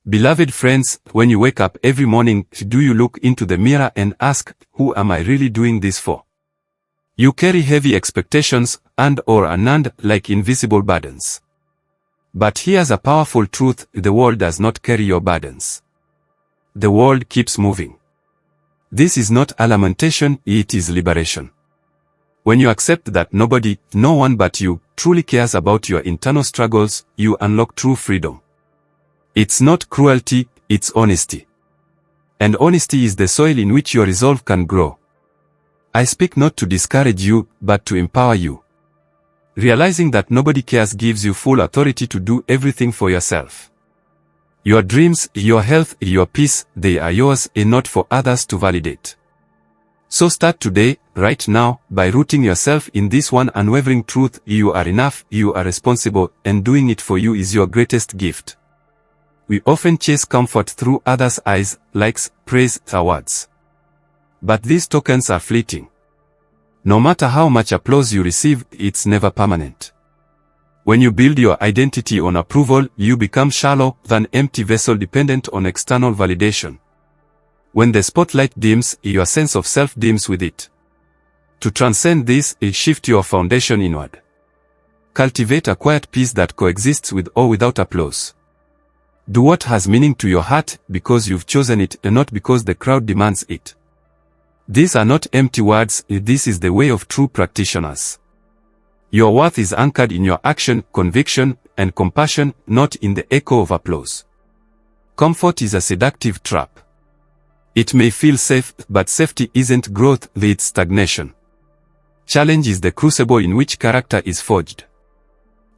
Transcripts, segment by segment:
Beloved friends, when you wake up every morning, do you look into the mirror and ask, who am I really doing this for? You carry heavy expectations and/or unearned like invisible burdens. But here's a powerful truth: the world does not carry your burdens. The world keeps moving. This is not a lamentation, it is liberation. When you accept that nobody, no one but you, truly cares about your internal struggles, you unlock true freedom. It's not cruelty, it's honesty. And honesty is the soil in which your resolve can grow. I speak not to discourage you, but to empower you. Realizing that nobody cares gives you full authority to do everything for yourself. Your dreams, your health, your peace, they are yours and not for others to validate. So start today, right now, by rooting yourself in this one unwavering truth: you are enough, you are responsible, and doing it for you is your greatest gift. We often chase comfort through others' eyes, likes, praise, awards. But these tokens are fleeting. No matter how much applause you receive, it's never permanent. When you build your identity on approval, you become shallow, an empty vessel dependent on external validation. When the spotlight dims, your sense of self dims with it. To transcend this, shift your foundation inward. Cultivate a quiet peace that coexists with or without applause. Do what has meaning to your heart because you've chosen it and not because the crowd demands it. These are not empty words, this is the way of true practitioners. Your worth is anchored in your action, conviction, and compassion, not in the echo of applause. Comfort is a seductive trap. It may feel safe, but safety isn't growth, it's stagnation. Challenge is the crucible in which character is forged.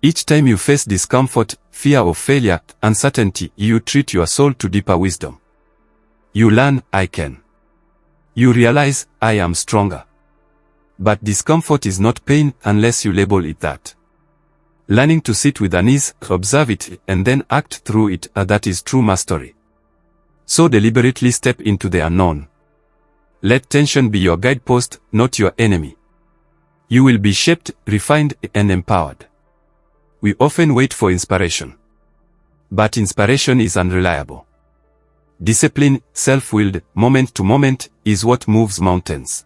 Each time you face discomfort, fear of failure, uncertainty, you treat your soul to deeper wisdom. You learn, I can. You realize, I am stronger. But discomfort is not pain unless you label it that. Learning to sit with unease, observe it, and then act through it, that is true mastery. So deliberately step into the unknown. Let tension be your guidepost, not your enemy. You will be shaped, refined, and empowered. We often wait for inspiration. But inspiration is unreliable. Discipline, self-willed, moment to moment, is what moves mountains.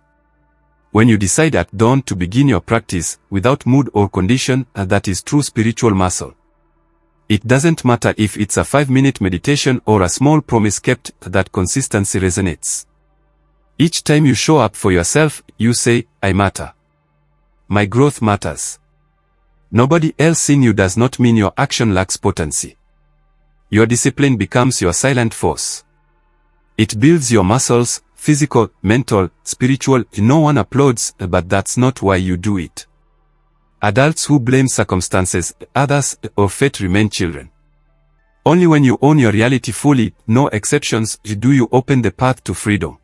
When you decide at dawn to begin your practice, without mood or condition, that is true spiritual muscle. It doesn't matter if it's a 5-minute meditation or a small promise kept, that consistency resonates. Each time you show up for yourself, you say, I matter. My growth matters. Nobody else seeing you does not mean your action lacks potency. Your discipline becomes your silent force. It builds your muscles, physical, mental, spiritual. No one applauds, but that's not why you do it. Adults who blame circumstances, others, or fate remain children. Only when you own your reality fully, no exceptions, do you open the path to freedom.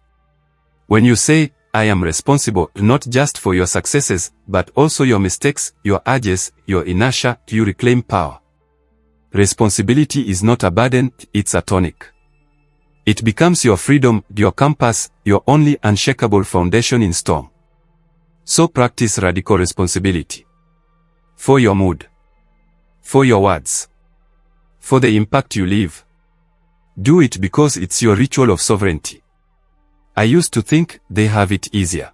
When you say, I am responsible not just for your successes, but also your mistakes, your urges, your inertia, you reclaim power. Responsibility is not a burden, it's a tonic. It becomes your freedom, your compass, your only unshakable foundation in storm. So practice radical responsibility. For your mood. For your words. For the impact you leave. Do it because it's your ritual of sovereignty. I used to think they have it easier.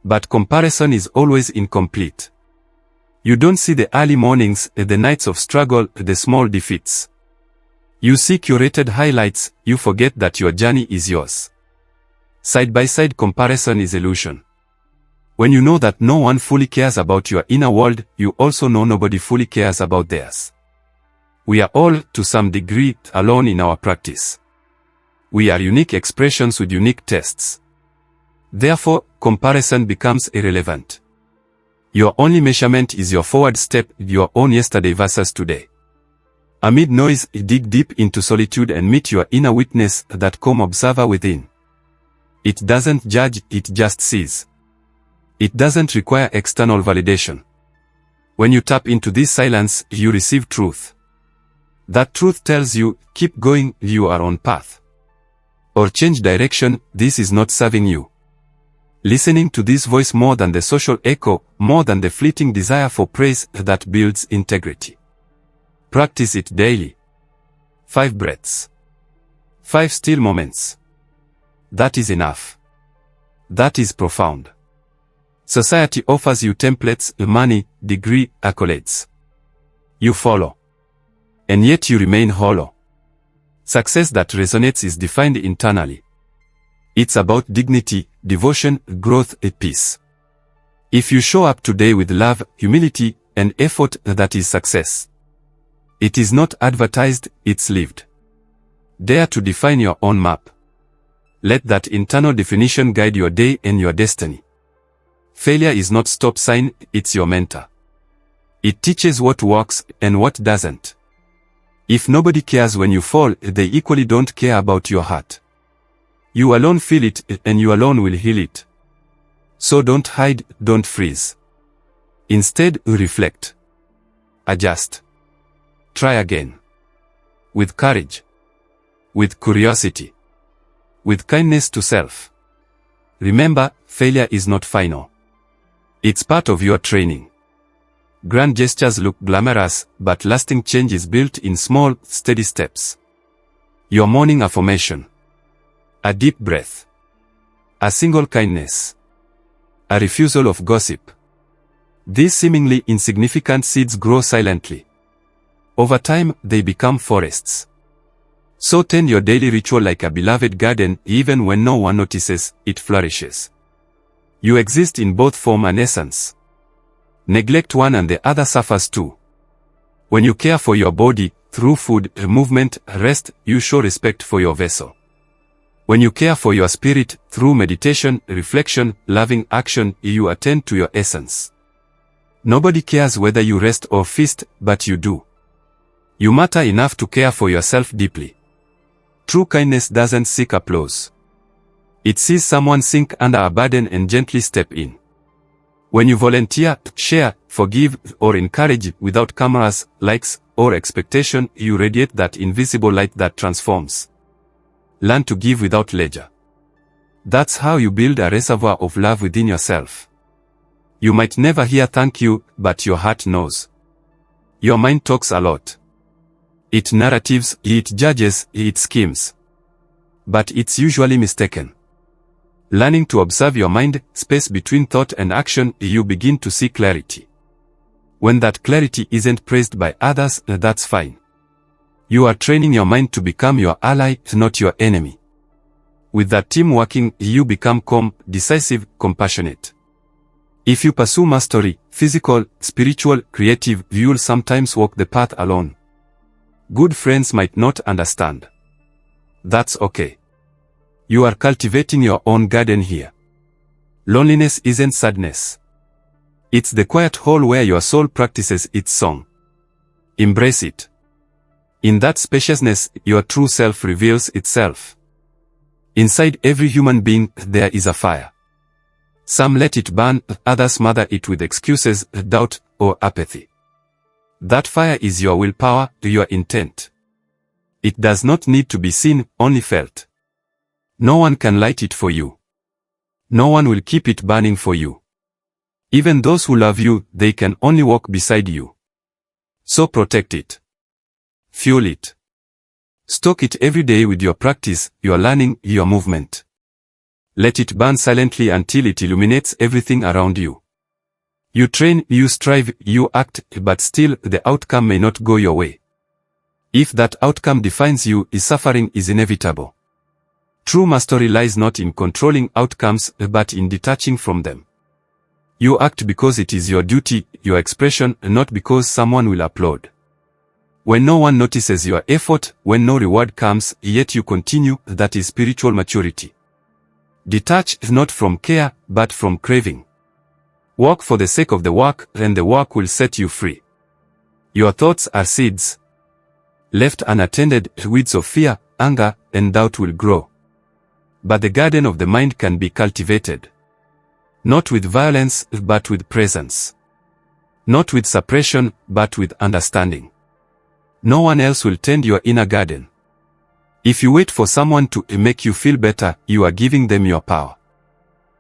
But comparison is always incomplete. You don't see the early mornings, the nights of struggle, the small defeats. You see curated highlights, you forget that your journey is yours. Side-by-side comparison is illusion. When you know that no one fully cares about your inner world, you also know nobody fully cares about theirs. We are all, to some degree, alone in our practice. We are unique expressions with unique tests. Therefore, comparison becomes irrelevant. Your only measurement is your forward step, your own yesterday versus today. Amid noise, dig deep into solitude and meet your inner witness, that calm observer within. It doesn't judge, it just sees. It doesn't require external validation. When you tap into this silence, you receive truth. That truth tells you, keep going, you are on path. Or change direction, this is not serving you. Listening to this voice more than the social echo, more than the fleeting desire for praise, that builds integrity. Practice it daily. 5 breaths. 5 still moments. That is enough. That is profound. Society offers you templates, money, degree, accolades. You follow. And yet you remain hollow. Success that resonates is defined internally. It's about dignity, devotion, growth, and peace. If you show up today with love, humility, and effort, that is success. It is not advertised, it's lived. Dare to define your own map. Let that internal definition guide your day and your destiny. Failure is not stop sign, it's your mentor. It teaches what works and what doesn't. If nobody cares when you fall, they equally don't care about your heart. You alone feel it, and you alone will heal it. So don't hide, don't freeze. Instead, reflect. Adjust. Try again. With courage. With curiosity. With kindness to self. Remember, failure is not final. It's part of your training. Grand gestures look glamorous, but lasting change is built in small, steady steps. Your morning affirmation. A deep breath. A single kindness. A refusal of gossip. These seemingly insignificant seeds grow silently. Over time, they become forests. So tend your daily ritual like a beloved garden, even when no one notices, it flourishes. You exist in both form and essence. Neglect one and the other suffers too. When you care for your body, through food, movement, rest, you show respect for your vessel. When you care for your spirit, through meditation, reflection, loving action, you attend to your essence. Nobody cares whether you rest or feast, but you do. You matter enough to care for yourself deeply. True kindness doesn't seek applause. It sees someone sink under a burden and gently step in. When you volunteer, share, forgive, or encourage without cameras, likes, or expectation, you radiate that invisible light that transforms. Learn to give without ledger. That's how you build a reservoir of love within yourself. You might never hear thank you, but your heart knows. Your mind talks a lot. It narratives, it judges, it schemes. But it's usually mistaken. Learning to observe your mind, space between thought and action, you begin to see clarity. When that clarity isn't praised by others, that's fine. You are training your mind to become your ally, not your enemy. With that team working, you become calm, decisive, compassionate. If you pursue mastery, physical, spiritual, creative, you'll sometimes walk the path alone. Good friends might not understand. That's okay. You are cultivating your own garden here. Loneliness isn't sadness. It's the quiet hole where your soul practices its song. Embrace it. In that spaciousness, your true self reveals itself. Inside every human being, there is a fire. Some let it burn, others smother it with excuses, doubt, or apathy. That fire is your willpower, your intent. It does not need to be seen, only felt. No one can light it for you. No one will keep it burning for you. Even those who love you, they can only walk beside you. So protect it. Fuel it. Stoke it every day with your practice, your learning, your movement. Let it burn silently until it illuminates everything around you. You train, you strive, you act, but still the outcome may not go your way. If that outcome defines you, suffering is inevitable. True mastery lies not in controlling outcomes, but in detaching from them. You act because it is your duty, your expression, not because someone will applaud. When no one notices your effort, when no reward comes, yet you continue, that is spiritual maturity. Detach not from care, but from craving. Work for the sake of the work, and the work will set you free. Your thoughts are seeds. Left unattended, weeds of fear, anger, and doubt will grow. But the garden of the mind can be cultivated. Not with violence, but with presence. Not with suppression, but with understanding. No one else will tend your inner garden. If you wait for someone to make you feel better, you are giving them your power.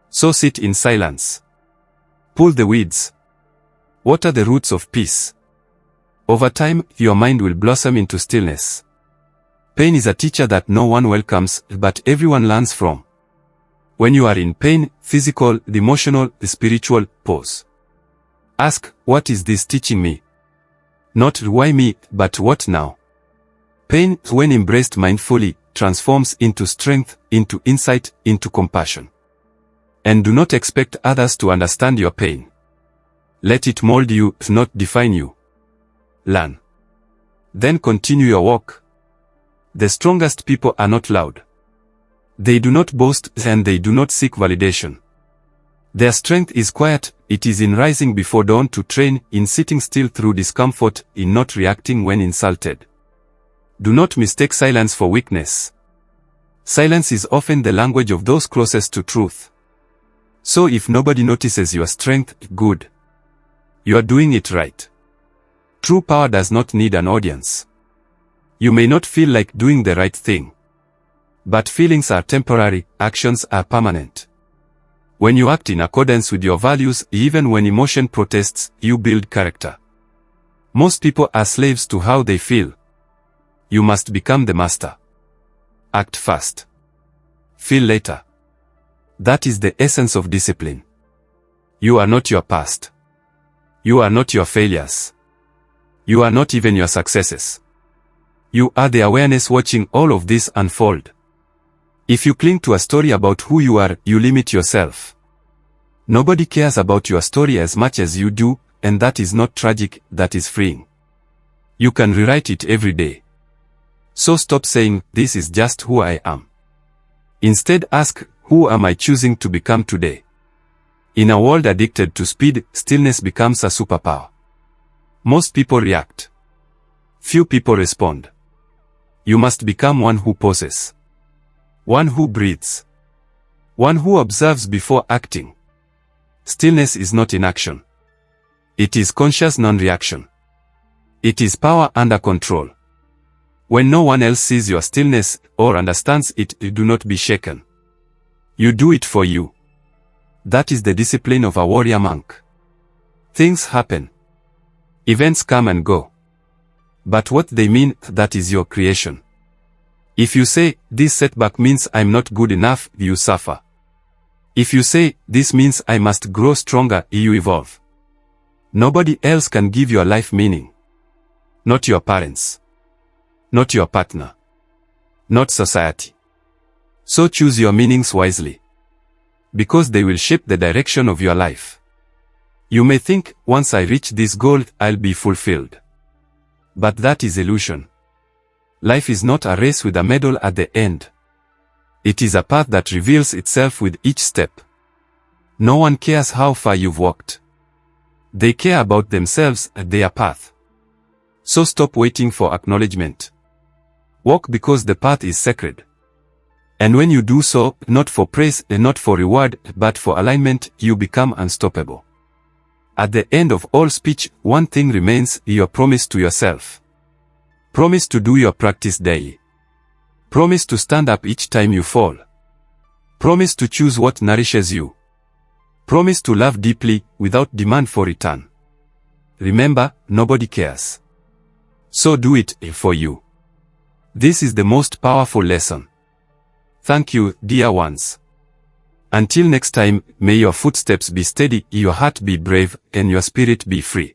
So sit in silence. Pull the weeds. Water the roots of peace. Over time, your mind will blossom into stillness. Pain is a teacher that no one welcomes, but everyone learns from. When you are in pain, physical, emotional, spiritual, pause. Ask, what is this teaching me? Not why me, but what now? Pain, when embraced mindfully, transforms into strength, into insight, into compassion. And do not expect others to understand your pain. Let it mold you, not define you. Learn. Then continue your walk. The strongest people are not loud. They do not boast and they do not seek validation. Their strength is quiet, it is in rising before dawn to train, in sitting still through discomfort, in not reacting when insulted. Do not mistake silence for weakness. Silence is often the language of those closest to truth. So if nobody notices your strength, good. You are doing it right. True power does not need an audience. You may not feel like doing the right thing. But feelings are temporary, actions are permanent. When you act in accordance with your values, even when emotion protests, you build character. Most people are slaves to how they feel. You must become the master. Act fast. Feel later. That is the essence of discipline. You are not your past. You are not your failures. You are not even your successes. You are the awareness watching all of this unfold. If you cling to a story about who you are, you limit yourself. Nobody cares about your story as much as you do, and that is not tragic, that is freeing. You can rewrite it every day. So stop saying, this is just who I am. Instead ask, who am I choosing to become today? In a world addicted to speed, stillness becomes a superpower. Most people react. Few people respond. You must become one who pauses. One who breathes. One who observes before acting. Stillness is not inaction. It is conscious non-reaction. It is power under control. When no one else sees your stillness or understands it, do not be shaken. You do it for you. That is the discipline of a warrior monk. Things happen. Events come and go. But what they mean, that is your creation. If you say, this setback means I'm not good enough, you suffer. If you say, this means I must grow stronger, you evolve. Nobody else can give your life meaning. Not your parents. Not your partner. Not society. So choose your meanings wisely. Because they will shape the direction of your life. You may think, once I reach this goal, I'll be fulfilled. But that is illusion. Life is not a race with a medal at the end. It is a path that reveals itself with each step. No one cares how far you've walked. They care about themselves and their path. So stop waiting for acknowledgement. Walk because the path is sacred. And when you do so, not for praise and not for reward, but for alignment, you become unstoppable. At the end of all speech, one thing remains, your promise to yourself. Promise to do your practice daily. Promise to stand up each time you fall. Promise to choose what nourishes you. Promise to love deeply, without demand for return. Remember, nobody cares. So do it for you. This is the most powerful lesson. Thank you, dear ones. Until next time, may your footsteps be steady, your heart be brave, and your spirit be free.